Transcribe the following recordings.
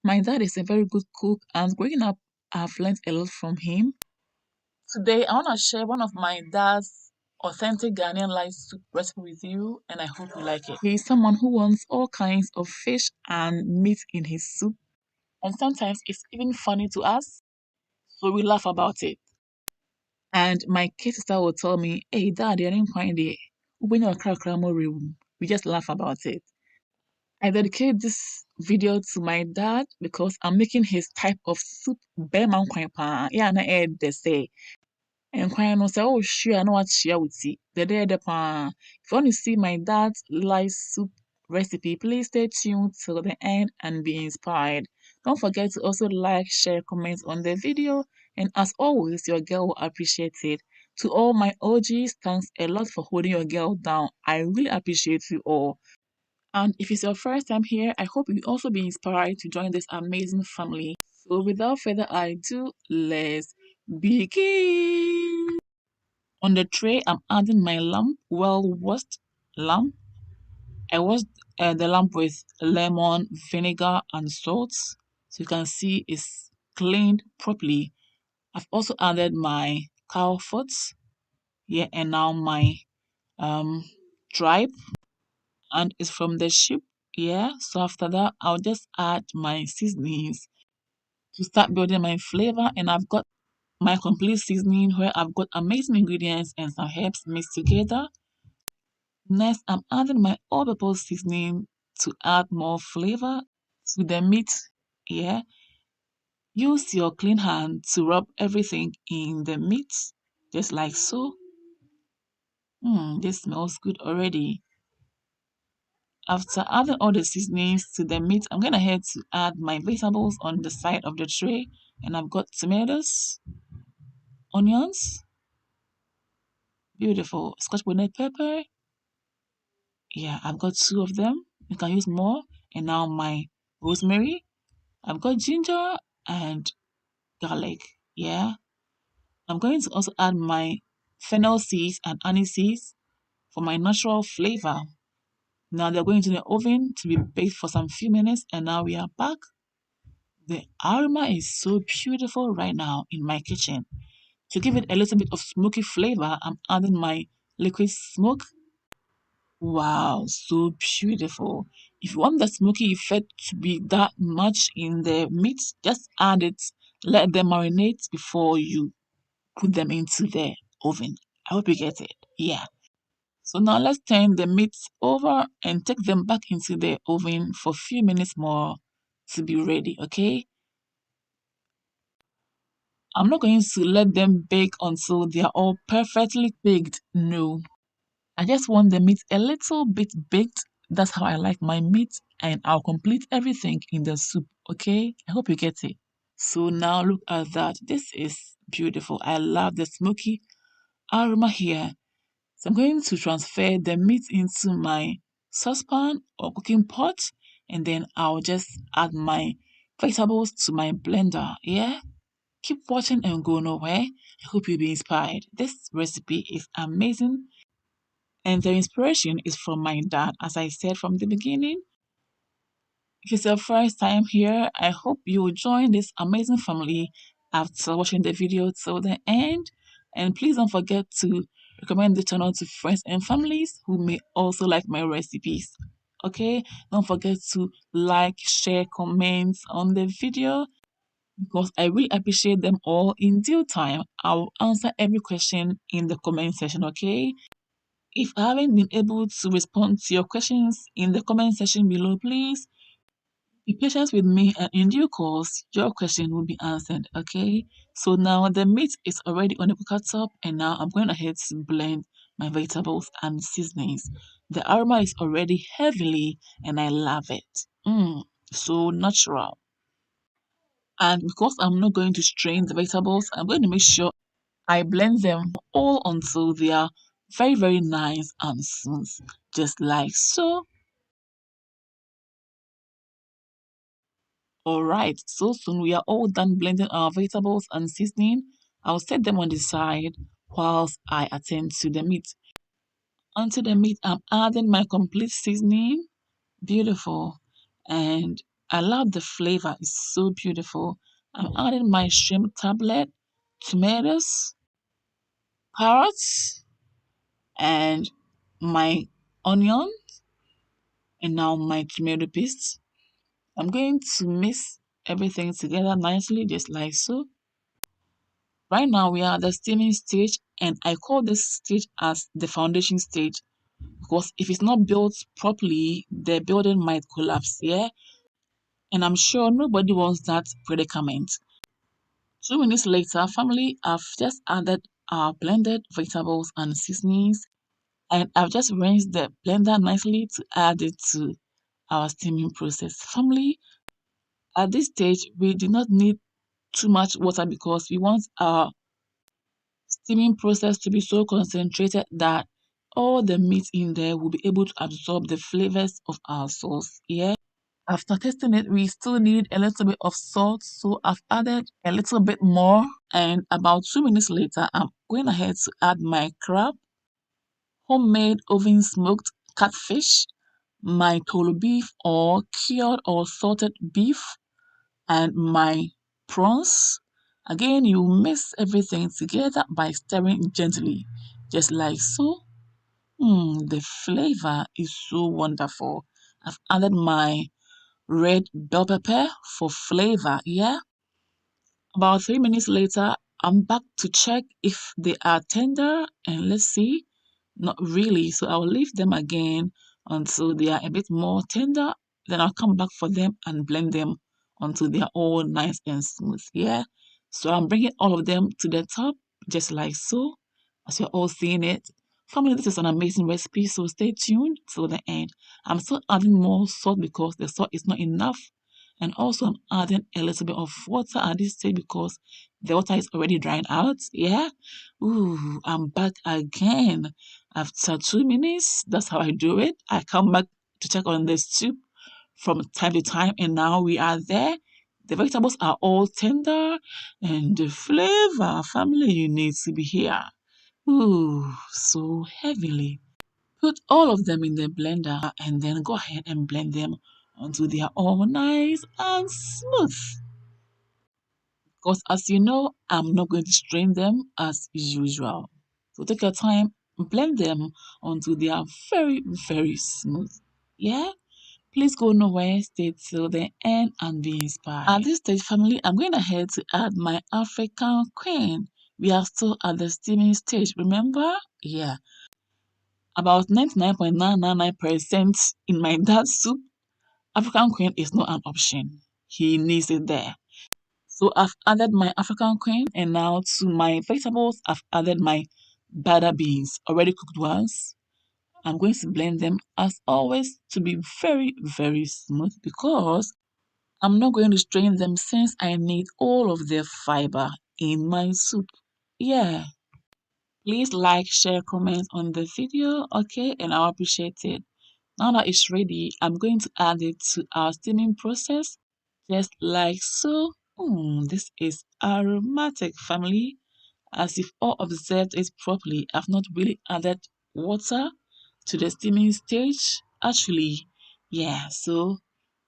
My dad is a very good cook, and growing up, I've learned a lot from him. Today, I want to share one of my dad's authentic Ghanaian life soup recipe with you, and I hope you like it. He's someone who wants all kinds of fish and meat in his soup, and sometimes it's even funny to us, so we laugh about it. And my kid sister will tell me, "Hey, dad, you didn't find it. When you're room." We just laugh about it. I dedicate this video to my dad because I'm making his type of soup. Bema nkwan paa. Yeah, na they say. And nkwan no say, oh, sure, I know what share with you. The pa. If you want to see my dad's live soup recipe, please stay tuned till the end and be inspired. Don't forget to also like, share, comment on the video. And as always, your girl will appreciate it. To all my OGs, thanks a lot for holding your girl down. I really appreciate you all. And if it's your first time here, I hope you also be inspired to join this amazing family. So without further ado, let's begin. On the tray, I'm adding my lamb, well washed lamb. I washed the lamb with lemon, vinegar, and salt. So you can see it's cleaned properly. I've also added my cow foot, yeah, and now my um tripe, and it's from the sheep. Yeah, so after that, I'll just add my seasonings to start building my flavor. And I've got my complete seasoning where I've got amazing ingredients and some herbs mixed together. Next, I'm adding my all-purpose seasoning to add more flavor to the meat. Yeah, use your clean hand to rub everything in the meat, just like so. This smells good already. After adding all the seasonings to the meat, I'm gonna head to add my vegetables on the side of the tray. And I've got tomatoes, onions, beautiful, scotch bonnet pepper. Yeah, I've got two of them. You can use more. And now my rosemary. I've got ginger and garlic. Yeah. I'm going to also add my fennel seeds and anise seeds for my natural flavor. Now they're going to the oven to be baked for some few minutes, and now we are back. The aroma is so beautiful right now in my kitchen. To give it a little bit of smoky flavor, I'm adding my liquid smoke. Wow, so beautiful. If you want the smoky effect to be that much in the meat, just add it. Let them marinate before you put them into the oven. I hope you get it. Yeah. So now let's turn the meat over and take them back into the oven for a few minutes more to be ready, okay? I'm not going to let them bake until they are all perfectly baked. No. I just want the meat a little bit baked. That's how I like my meat, and I'll complete everything in the soup, okay? I hope you get it. So now look at that. This is beautiful. I love the smoky aroma here. So I'm going to transfer the meat into my saucepan or cooking pot, and then I'll just add my vegetables to my blender. Yeah? Keep watching and go nowhere. I hope you'll be inspired. This recipe is amazing, and the inspiration is from my dad, as I said from the beginning. If it's your first time here, I hope you will join this amazing family after watching the video till the end. And please don't forget to recommend the channel to friends and families who may also like my recipes. Okay, don't forget to like, share, comment on the video because I really appreciate them all. In due time, I'll answer every question in the comment section. Okay, if I haven't been able to respond to your questions in the comment section below, please be patient with me, and in due course, your question will be answered. Okay, so now the meat is already on the cooker top, and now I'm going ahead to blend my vegetables and seasonings. The aroma is already heavily, and I love it. So natural. And because I'm not going to strain the vegetables, I'm going to make sure I blend them all until they are very, very nice and smooth, just like so. Alright, so soon we are all done blending our vegetables and seasoning. I'll set them on the side whilst I attend to the meat. Onto the meat, I'm adding my complete seasoning. Beautiful. And I love the flavor. It's so beautiful. I'm adding my shrimp tablet, tomatoes, carrots, and my onion, and now my tomato paste. I'm going to mix everything together nicely, just like so. Right now, we are at the steaming stage, and I call this stage as the foundation stage because if it's not built properly, the building might collapse. Yeah, and I'm sure nobody wants that predicament. 2 minutes later, family, I've just added our blended vegetables and seasonings, and I've just rinsed the blender nicely to add it to our steaming process. Family, at this stage, we do not need too much water because we want our steaming process to be so concentrated that all the meat in there will be able to absorb the flavors of our sauce. Yeah. After tasting it, we still need a little bit of salt, so I've added a little bit more. And about 2 minutes later, I'm going ahead to add my crab, homemade oven smoked catfish, my toolo beef or cured or salted beef, and my prawns. Again, you mix everything together by stirring gently, just like so. The flavor is so wonderful. I've added my red bell pepper for flavor. Yeah. About 3 minutes later, I'm back to check if they are tender, and let's see. Not really, so I'll leave them again until they are a bit more tender. Then I'll come back for them and blend them until they are all nice and smooth. Yeah. So I'm bringing all of them to the top, just like so, as you're all seeing it. Family, this is an amazing recipe, so stay tuned till the end. I'm still adding more salt because the salt is not enough. And also I'm adding a little bit of water at this stage because the water is already drying out. Yeah. Ooh, I'm back again. After 2 minutes, that's how I do it. I come back to check on the soup from time to time, and now we are there. The vegetables are all tender, and the flavor, family, you need to be here. Ooh, so heavily. Put all of them in the blender and then go ahead and blend them until they are all nice and smooth. Because as you know, I'm not going to strain them as usual. So take your time, blend them until they are very, very smooth. Yeah? Please go nowhere, stay till the end and be inspired. At this stage, family, I'm going ahead to add my African queen. We are still at the steaming stage, remember? Yeah. About 99.999% in my dad's soup, African queen is not an option. He needs it there. So I've added my African queen, and now to my vegetables, I've added my batter beans, already cooked ones. I'm going to blend them as always to be very, very smooth because I'm not going to strain them since I need all of the fiber in my soup. Yeah. Please like, share, comment on the video, okay? And I'll appreciate it. Now that it's ready, I'm going to add it to our steaming process, just like so. This is aromatic, family. As if all observed it properly, I've not really added water to the steaming stage. Actually, yeah, so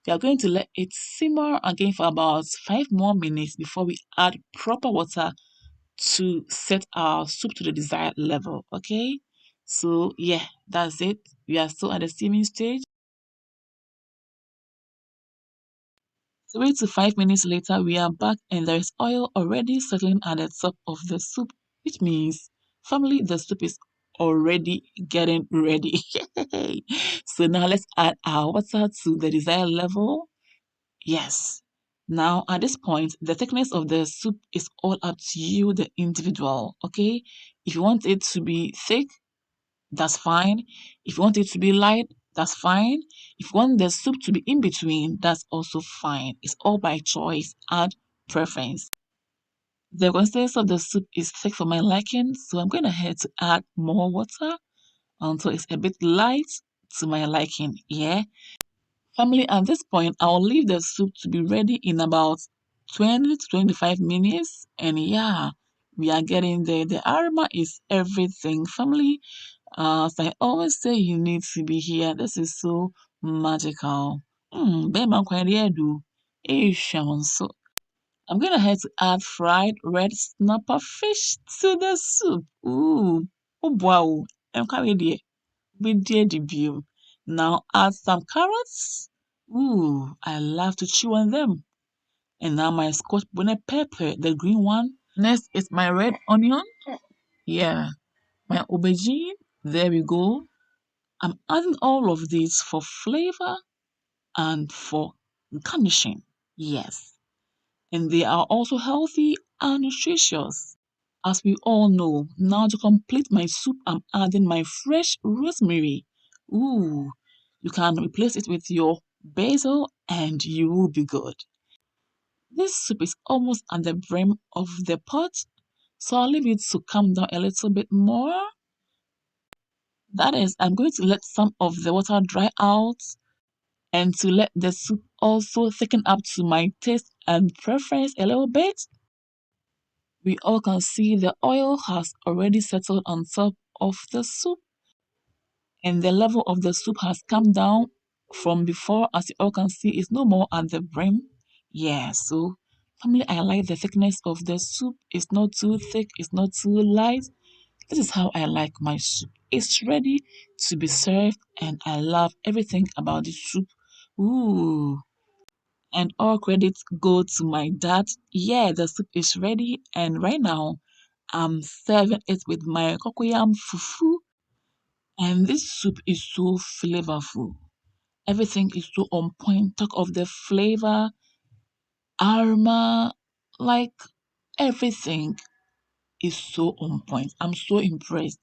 we are going to let it simmer again for about 5 more minutes before we add proper water to set our soup to the desired level. Okay, so yeah, that's it. We are still at the steaming stage. 3 to 5 minutes later, we are back and there is oil already settling at the top of the soup, which means, family, the soup is already getting ready. So now let's add our water to the desired level. Yes. Now, at this point, the thickness of the soup is all up to you, the individual. Okay. If you want it to be thick, that's fine. If you want it to be light, that's fine. If you want the soup to be in between, that's also fine. It's all by choice and preference. The consistency of the soup is thick for my liking, so I'm going ahead to add more water until it's a bit light to my liking. Yeah. Family, at this point, I'll leave the soup to be ready in about 20 to 25 minutes. And yeah, we are getting there. The aroma is everything. Family, as I always say, you need to be here. This is so magical. Bema kwani do. So I'm gonna have to add fried red snapper fish to the soup. Ooh, oh wow. I'm coming there. Be dear debut. Now add some carrots. Ooh, I love to chew on them. And now my scotch bonnet pepper, the green one. Next is my red onion. Yeah, my aubergine. There we go. I'm adding all of these for flavor and for garnishing. Yes. And they are also healthy and nutritious. As we all know, now to complete my soup, I'm adding my fresh rosemary. Ooh, you can replace it with your basil and you will be good. This soup is almost at the brim of the pot, so I'll leave it to calm down a little bit more. That is, I'm going to let some of the water dry out and to let the soup also thicken up to my taste and preference a little bit. We all can see the oil has already settled on top of the soup and the level of the soup has come down from before, as you all can see, it's no more at the brim. Yeah, so family, I like the thickness of the soup. It's not too thick, it's not too light. This is how I like my soup. It's ready to be served, and I love everything about the soup. Ooh. And all credits go to my dad. Yeah, the soup is ready, and right now I'm serving it with my cocoyam fufu. And this soup is so flavorful. Everything is so on point. Talk of the flavor, aroma, like everything is so on point. I'm so impressed.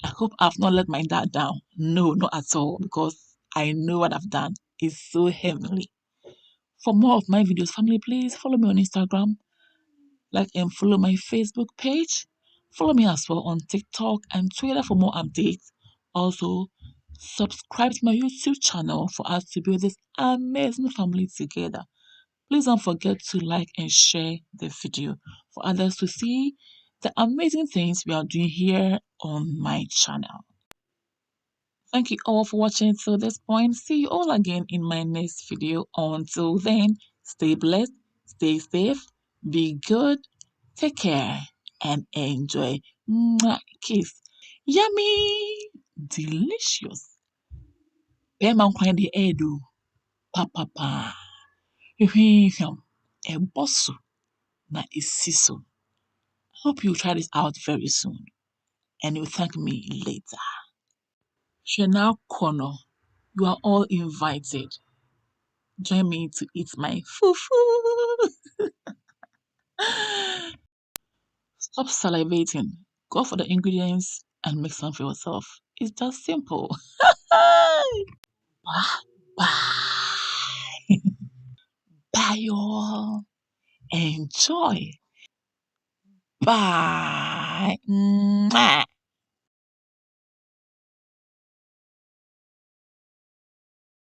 I hope I've not let my dad down. No, not at all, because I know what I've done is so heavenly. For more of my videos, family, please follow me on Instagram, like and follow my Facebook page. Follow me as well on TikTok and Twitter for more updates. Also, subscribe to my YouTube channel for us to build this amazing family together. Please don't forget to like and share the video for others to see the amazing things we are doing here on my channel. Thank you all for watching till this point. See you all again in my next video. Until then, stay blessed, stay safe, be good, take care, and enjoy. Mwah, kiss. Yummy! Delicious. Bema nkwan de edo. Pa pa pa. Hwehwehwem. Ɛbɔ so na esi so. Hope you try this out very soon, and you'll thank me later. Hwɛ n'akɔ you are all invited. Join me to eat my fufu. Stop salivating. Go for the ingredients and make some for yourself. It's just simple. Bye. Bye. Bye, y'all. Enjoy. Bye. Mwah.